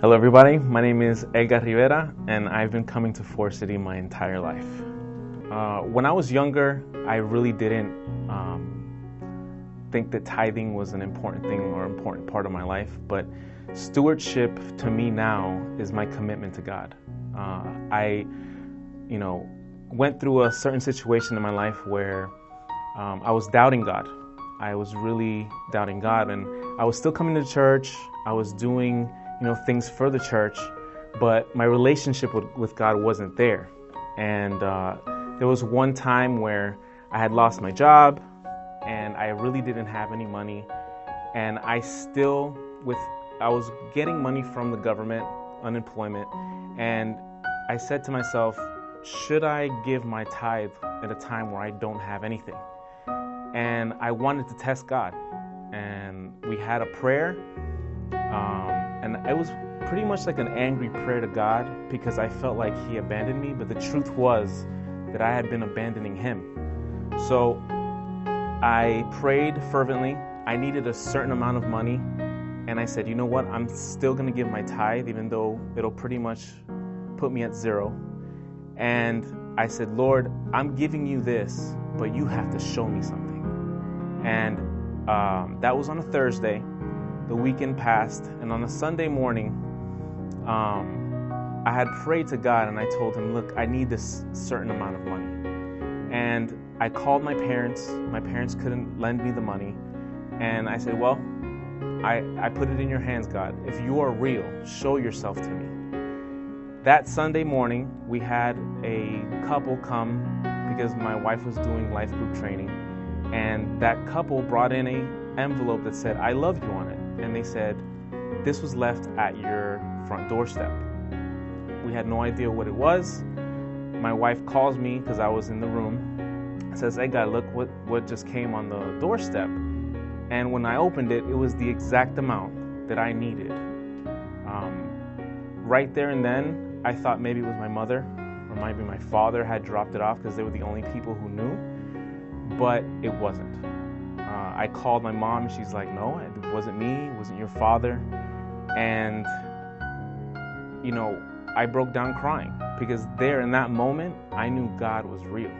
Hello everybody, my name is Edgar Rivera and I've been coming to Forest City my entire life. When I was younger, I really didn't think that tithing was an important thing or important part of my life, but stewardship to me now is my commitment to God. I went through a certain situation in my life where I was doubting God. I was really doubting God, and I was still coming to church. I was doing things for the church, but my relationship with God wasn't there. And there was one time where I had lost my job and I really didn't have any money, and I was getting money from the government, unemployment, and I said to myself, should I give my tithe at a time where I don't have anything? And I wanted to test God, and we had a prayer. And it was pretty much like an angry prayer to God because I felt like He abandoned me, but the truth was that I had been abandoning Him. So I prayed fervently. I needed a certain amount of money, and I said, you know what, I'm still going to give my tithe even though it'll pretty much put me at zero. And I said, Lord, I'm giving you this, but you have to show me something. And that was on a Thursday. The weekend passed, and on a Sunday morning, I had prayed to God, and I told Him, look, I need this certain amount of money. And I called my parents. My parents couldn't lend me the money. And I said, well, I put it in your hands, God. If you are real, show yourself to me. That Sunday morning, we had a couple come because my wife was doing life group training. And that couple brought in an envelope that said, I love you on it. And they said, this was left at your front doorstep. We had no idea what it was. My wife calls me because I was in the room. Says, hey, God, look what just came on the doorstep. And when I opened it, it was the exact amount that I needed. Right there and then, I thought maybe it was my mother or maybe my father had dropped it off because they were the only people who knew. But it wasn't. I called my mom, and she's like, no, it wasn't me, it wasn't your father. And, I broke down crying because there in that moment, I knew God was real.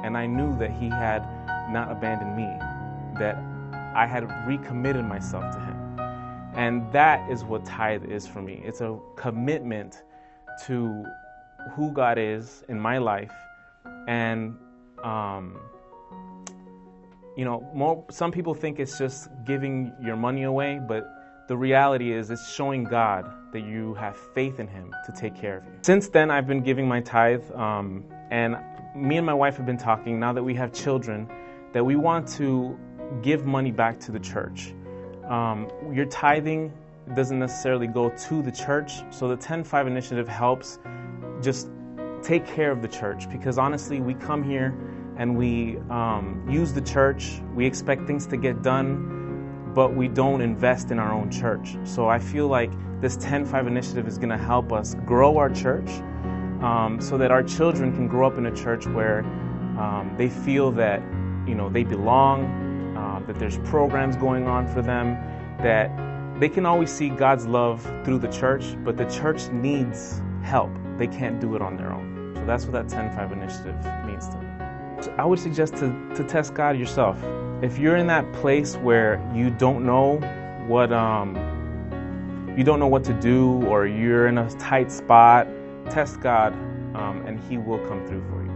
And I knew that He had not abandoned me, that I had recommitted myself to Him. And that is what tithe is for me. It's a commitment to who God is in my life. And, some people think it's just giving your money away, but the reality is it's showing God that you have faith in Him to take care of you. Since then, I've been giving my tithe, and me and my wife have been talking, now that we have children, that we want to give money back to the church. Your tithing doesn't necessarily go to the church, so the 10-5 initiative helps just take care of the church, because honestly, we come here and we use the church, we expect things to get done, but we don't invest in our own church. So I feel like this 10-5 initiative is going to help us grow our church so that our children can grow up in a church where they feel that they belong, that there's programs going on for them, that they can always see God's love through the church, but the church needs help. They can't do it on their own. So that's what that 10-5 initiative means to me. I would suggest to test God yourself. If you're in that place where you don't know what to do, or you're in a tight spot, test God, and He will come through for you.